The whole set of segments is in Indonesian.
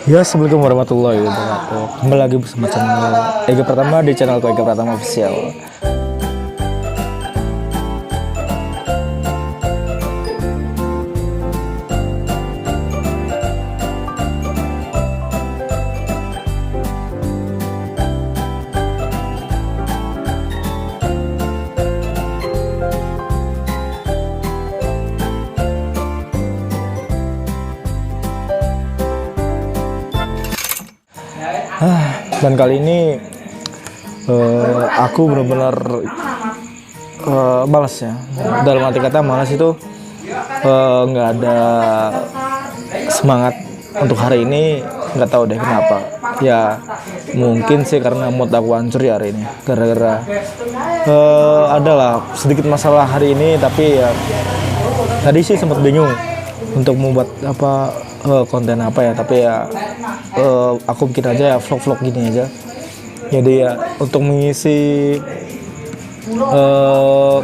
Ya, assalamualaikum warahmatullahi wabarakatuh. Kembali lagi bersama channel Ega Pratama di channel Ega Pratama Official. Dan kali ini aku benar-benar malas ya. Dalam arti kata malas itu nggak ada semangat untuk hari ini. Nggak tahu deh kenapa. Ya mungkin sih karena mood aku hancur ya hari ini. Gara-gara adalah sedikit masalah hari ini, tapi ya tadi sih sempat bingung untuk membuat konten apa ya, tapi ya aku bikin aja ya vlog-vlog gini aja. Jadi ya untuk mengisi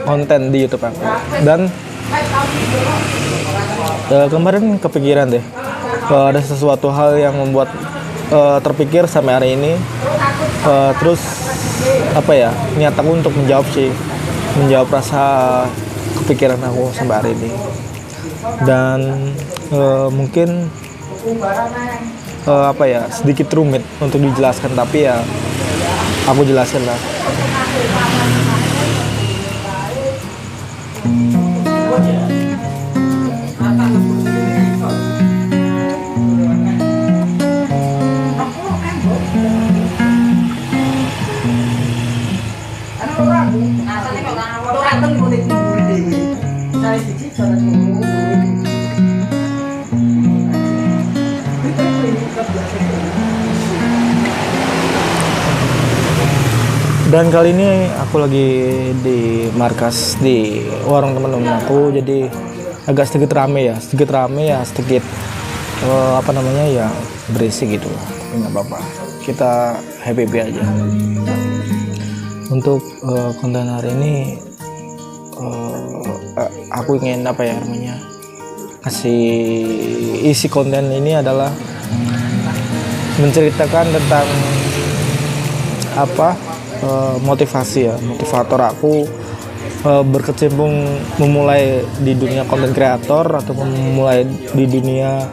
konten di YouTube aku. Dan kemarin kepikiran deh, ada sesuatu hal yang membuat terpikir sampai hari ini. Terus niat aku untuk menjawab rasa kepikiran aku sampai hari ini. Dan mungkin sedikit rumit untuk dijelaskan, tapi ya aku jelasin lah. Dan kali ini aku lagi di markas di warung teman-teman aku, jadi agak sedikit rame ya, sedikit berisik gitu. Tapi nggak apa-apa, kita happy aja. Untuk konten hari ini aku ingin kasih isi konten ini adalah menceritakan tentang motivator aku berkecimpung memulai di dunia konten kreator ataupun memulai di dunia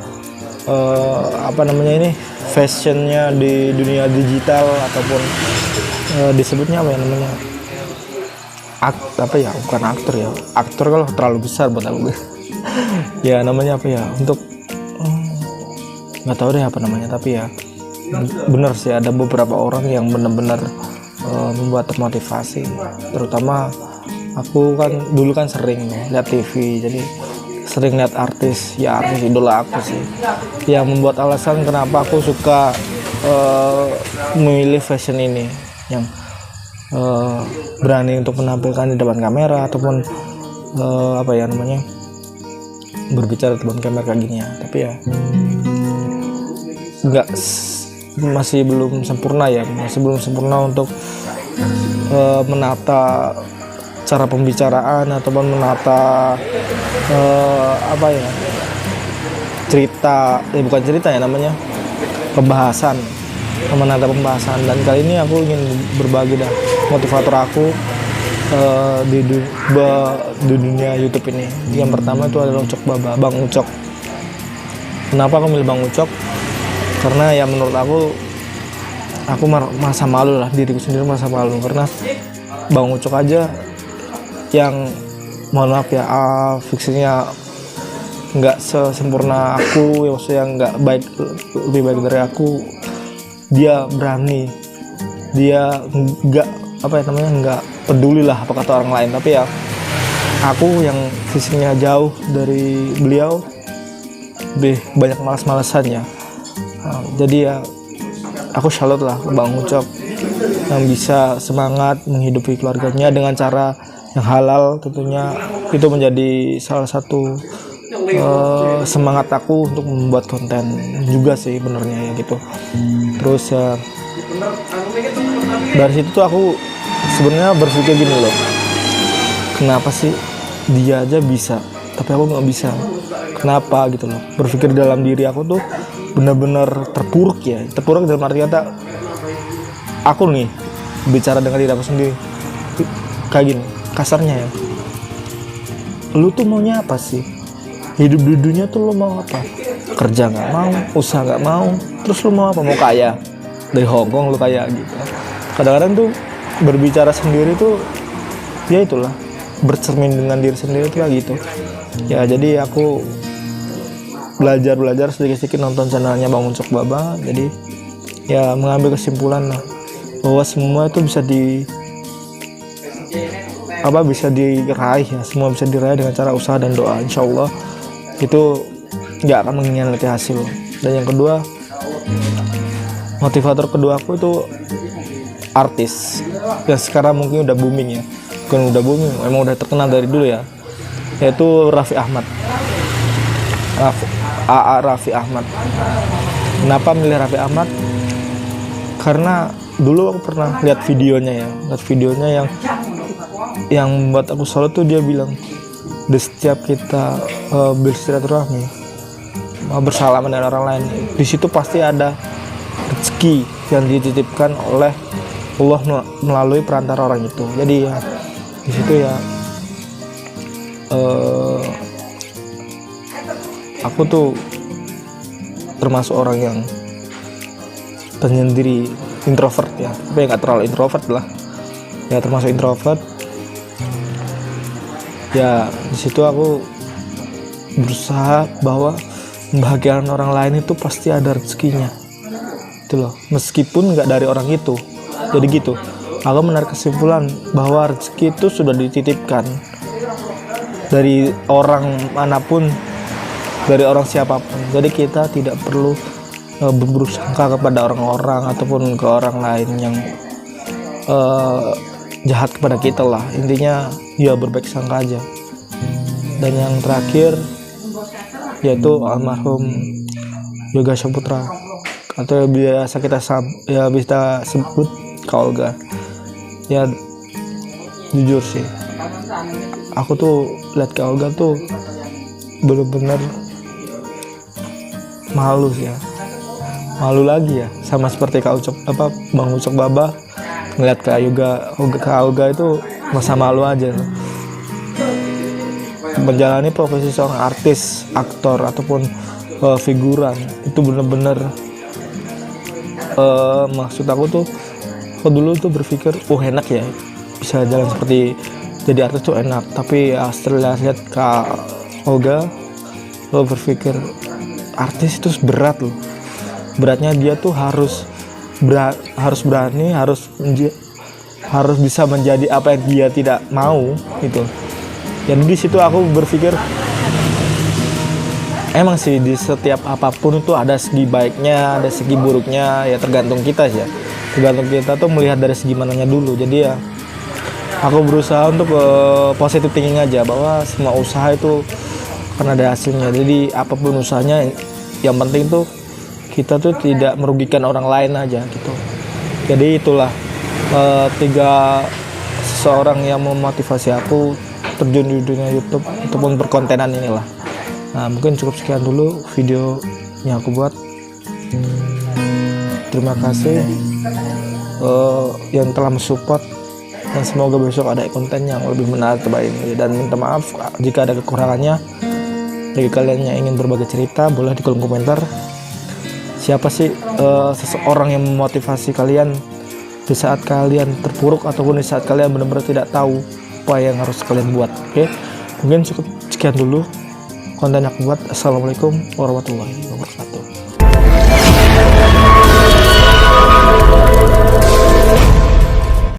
fashionnya di dunia digital, ataupun disebutnya bukan aktor kalau terlalu besar buat aku. Ya untuk nggak tahu deh tapi ya bener sih ada beberapa orang yang benar-benar membuat termotivasi. Terutama aku kan dulu sering lihat TV, jadi sering lihat artis idola aku sih, yang membuat alasan kenapa aku suka memilih fashion ini, yang berani untuk menampilkan di depan kamera ataupun berbicara di depan kamera kayak gini ya. Tapi ya masih belum sempurna untuk menata cara pembicaraan ataupun menata menata pembahasan. Dan kali ini aku ingin berbagi motivator aku di dunia YouTube ini. Yang pertama itu adalah Bang Ucok. Kenapa aku milih Bang Ucok? Karena ya menurut aku merasa malu lah, diriku sendiri merasa malu karena Bang Ucok aja yang mohon maaf ya fiksinya nggak sesempurna aku, ya maksudnya nggak lebih baik dari aku. Dia berani, dia nggak peduli lah apa kata orang lain. Tapi ya aku yang fisiknya jauh dari beliau, lebih banyak malas-malasannya. Jadi ya aku salut lah ke Bang Ucok yang bisa semangat menghidupi keluarganya dengan cara yang halal. Tentunya itu menjadi salah satu semangat aku untuk membuat konten juga sih benernya ya gitu. Terus ya dari situ tuh aku sebenarnya berpikir gini loh, kenapa sih dia aja bisa tapi aku nggak bisa, kenapa gitu loh. Berpikir dalam diri aku tuh benar-benar terpuruk ya, terpuruk dalam arti kata aku nih bicara dengan diri aku sendiri kayak gini kasarnya ya, lu tuh maunya apa sih? Hidup di dunia tuh lu mau apa? Kerja nggak mau, usaha nggak mau, terus lu mau apa? Mau kaya dari Hongkong lu kaya gitu. Kadang-kadang tuh berbicara sendiri tuh ya itulah, bercermin dengan diri sendiri tuh kayak gitu ya. Jadi aku belajar sedikit-sedikit nonton channelnya Bang Ucok Baba, jadi ya mengambil kesimpulan lah bahwa semua itu bisa diraih ya, semua bisa diraih dengan cara usaha dan doa. Insya Allah itu nggak akan mengkhianati hasil. Dan yang kedua, motivator kedua aku itu artis yang sekarang mungkin udah booming ya, bukan udah booming, emang udah terkenal dari dulu ya, yaitu Raffi Ahmad. Raffi Ahmad. Kenapa milih Raffi Ahmad? Karena dulu aku pernah lihat videonya yang buat aku salut tuh. Dia bilang di setiap kita bersilaturahmi, bersalaman dengan orang lain, di situ pasti ada rezeki yang dititipkan oleh Allah melalui perantara orang itu. Jadi ya di situ ya aku tuh termasuk orang yang penyendiri, introvert ya, tapi nggak terlalu introvert lah ya, termasuk introvert ya. Di situ aku berusaha bahwa membahagiakan orang lain itu pasti ada rezekinya itu loh, meskipun nggak dari orang itu. Jadi gitu, aku menarik kesimpulan bahwa rezeki itu sudah dititipkan dari orang manapun, dari orang siapapun. Jadi kita tidak perlu berburuk sangka kepada orang-orang ataupun ke orang lain yang jahat kepada kita lah. Intinya ya berbaik sangka aja. Dan yang terakhir yaitu almarhum Yoga Saputra, atau biasa kita sebut Kak Olga. Ya jujur sih, aku tuh lihat Kak Olga tuh bener-bener malu sih ya, malu lagi ya, sama seperti Bang Ucok Baba ngeliat Kak Olga itu masa malu aja menjalani profesi seorang artis, aktor ataupun figuran. Itu bener-bener maksud aku tuh, aku dulu tuh berpikir enak ya bisa jalan seperti jadi artis tuh enak, tapi ya setelah lihat Kak Olga lo berpikir artis itu berat loh. Beratnya dia tuh harus berani, harus bisa menjadi apa yang dia tidak mau gitu. Jadi di situ aku berpikir emang sih di setiap apapun itu ada segi baiknya, ada segi buruknya, ya tergantung kita sih ya. Tergantung kita tuh melihat dari segi mananya dulu. Jadi ya aku berusaha untuk positive thinking aja, bahwa semua usaha itu akan ada hasilnya. Jadi apapun usahanya, yang penting tuh kita tuh tidak merugikan orang lain aja gitu. Jadi itulah tiga seseorang yang memotivasi aku terjun di dunia YouTube ataupun berkontenan inilah. Nah, mungkin cukup sekian dulu video yang aku buat. Terima kasih yang telah mensupport, dan semoga besok ada konten yang lebih menarik terbaik ini. Dan minta maaf jika ada kekurangannya. Bagi kalian yang ingin berbagi cerita, boleh di kolom komentar. Siapa sih seseorang yang memotivasi kalian di saat kalian terpuruk ataupun di saat kalian benar-benar tidak tahu apa yang harus kalian buat. Oke, mungkin cukup sekian dulu konten yang aku buat. Assalamualaikum warahmatullahi wabarakatuh.